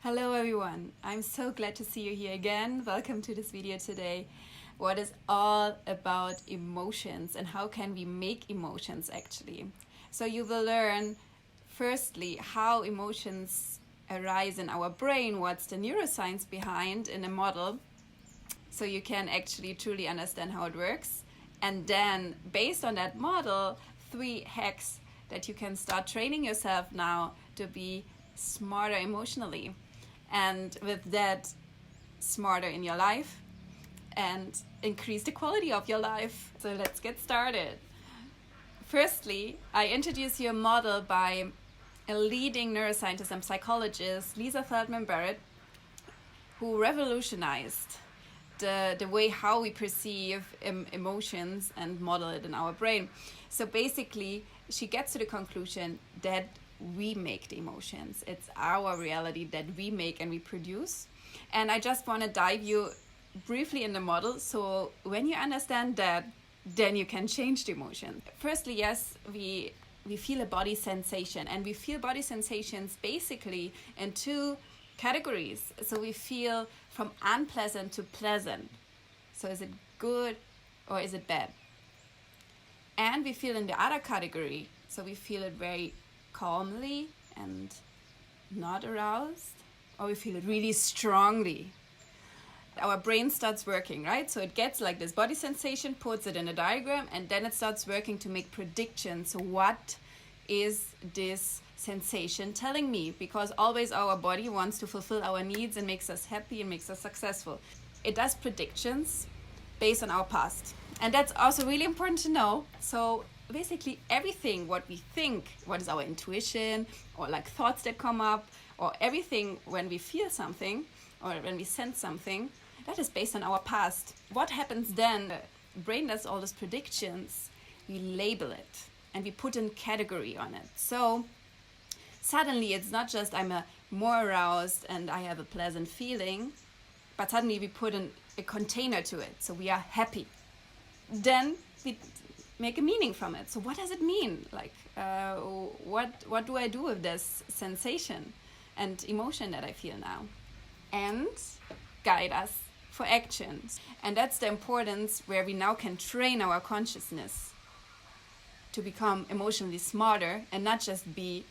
Hello everyone, I'm so glad to see you here again. Welcome to this video today. What is all about emotions and how can we make emotions actually. So you will learn firstly how emotions arise in our brain, what's the neuroscience behind in a model, so you can actually truly understand how it works. And then based on that model, 3 hacks that you can start training yourself now to be smarter emotionally. And with that, smarter in your life and increase the quality of your life. So let's get started. Firstly, I introduce you a model by a leading neuroscientist and psychologist, Feldmann Barrett, who revolutionized the way how we perceive emotions and model it in our brain. So basically, she gets to the conclusion that we make the emotions. It's our reality that we make and we produce. And I just want to dive you briefly in the model. So when you understand that, then you can change the emotion. Firstly, yes, we feel a body sensation, and we feel body sensations basically in 2 categories. So we feel from unpleasant to pleasant. So is it good or is it bad? And we feel in the other category. So we feel it very calmly and not aroused, or we feel it really strongly. Our brain starts working, right? So it gets like this body sensation, puts it in a diagram, and then it starts working to make predictions. So what is this sensation telling me? Because always our body wants to fulfill our needs and makes us happy and makes us successful. It does predictions based on our past. And that's also really important to know. So basically everything what we think, what is our intuition or like thoughts that come up, or everything when we feel something or when we sense something, that is based on our past. What happens then? The brain does all those predictions, we label it and we put a category on it. So suddenly it's not just I'm more aroused and I have a pleasant feeling, but suddenly we put a container to it. So we are happy. Then we make a meaning from it. So what does it mean? Like, what do I do with this sensation and emotion that I feel now? And guide us for actions. And that's the importance where we now can train our consciousness to become emotionally smarter and not just be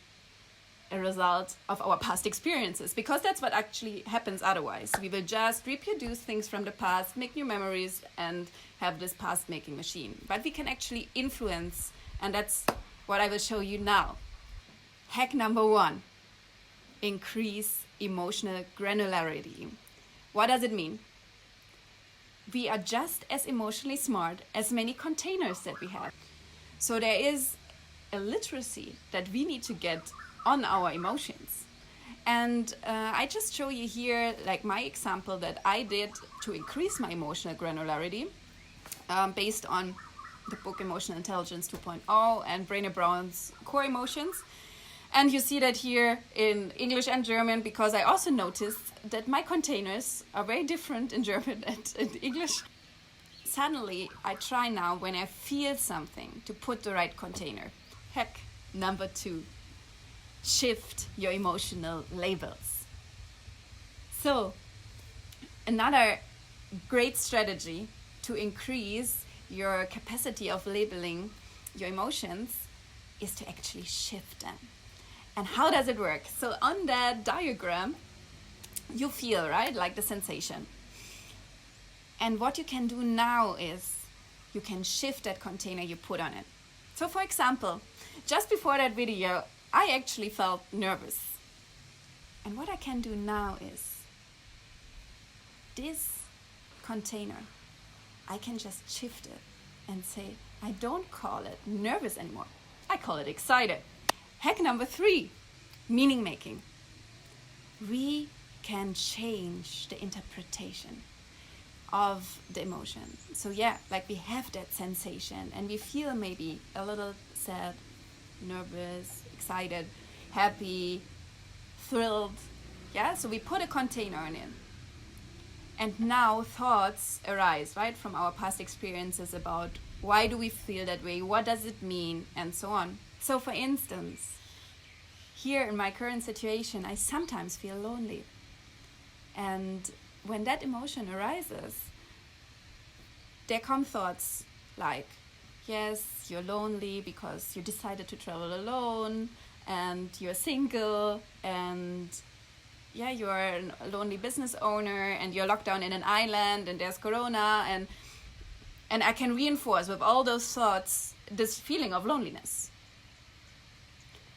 a result of our past experiences, because that's what actually happens otherwise. We will just reproduce things from the past, make new memories, and have this past making machine. But we can actually influence, and that's what I will show you now. Hack number 1, increase emotional granularity. What does it mean? We are just as emotionally smart as many containers that we have. So there is a literacy that we need to get on our emotions. And I just show you here like my example that I did to increase my emotional granularity based on the book Emotional Intelligence 2.0 and Brené Brown's Core Emotions. And you see that here in English and German, because I also noticed that my containers are very different in German and in English. Suddenly I try now when I feel something to put the right container. Hack number 2. Shift your emotional labels. So another great strategy to increase your capacity of labeling your emotions is to actually shift them. And how does it work? So on that diagram, you feel, right, like the sensation. And what you can do now is you can shift that container you put on it. So for example, just before that video, I actually felt nervous. And what I can do now is this container, I can just shift it and say, I don't call it nervous anymore. I call it excited. Hack number 3, meaning making. We can change the interpretation of the emotion. So yeah, like we have that sensation and we feel maybe a little sad, nervous, excited, happy, thrilled. Yeah, so we put a container on it. And now thoughts arise, right, from our past experiences about why do we feel that way, what does it mean, and so on. So for instance, here in my current situation, I sometimes feel lonely. And when that emotion arises, there come thoughts like, yes, you're lonely because you decided to travel alone, and you're single, and yeah, you're a lonely business owner, and you're locked down in an island, and there's corona, and I can reinforce with all those thoughts this feeling of loneliness.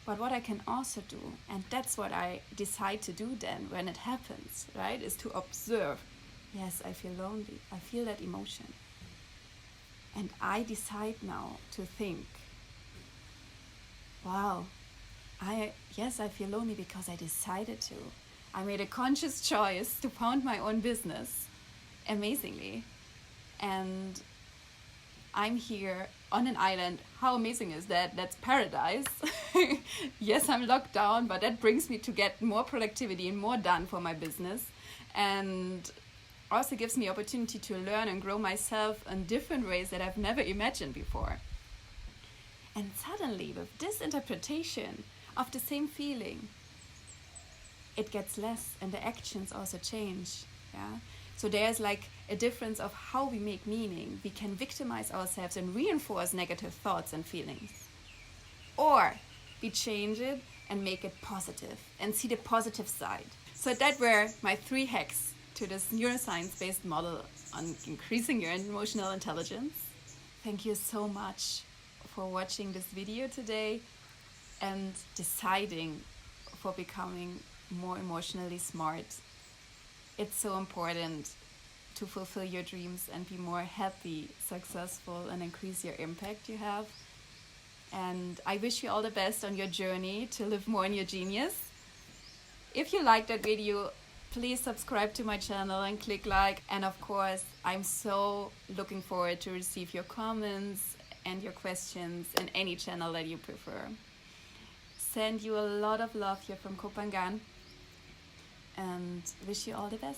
But what I can also do, and that's what I decide to do then when it happens, right, is to observe. Yes, I feel lonely. I feel that emotion. And I decide now to think, wow, I feel lonely because I decided to. I made a conscious choice to found my own business, amazingly. And I'm here on an island. How amazing is that? That's paradise. Yes, I'm locked down, but that brings me to get more productivity and more done for my business. And also gives me opportunity to learn and grow myself in different ways that I've never imagined before. And suddenly, with this interpretation of the same feeling, it gets less and the actions also change. Yeah. So there's like a difference of how we make meaning. We can victimize ourselves and reinforce negative thoughts and feelings. Or we change it and make it positive and see the positive side. So that were my 3 hacks to this neuroscience-based model on increasing your emotional intelligence. Thank you so much for watching this video today and deciding for becoming more emotionally smart. It's so important to fulfill your dreams and be more happy, successful, and increase your impact you have. And I wish you all the best on your journey to live more in your genius. If you liked that video, please subscribe to my channel and click like. And of course, I'm so looking forward to receive your comments and your questions in any channel that you prefer. Send you a lot of love here from Kopangan and wish you all the best.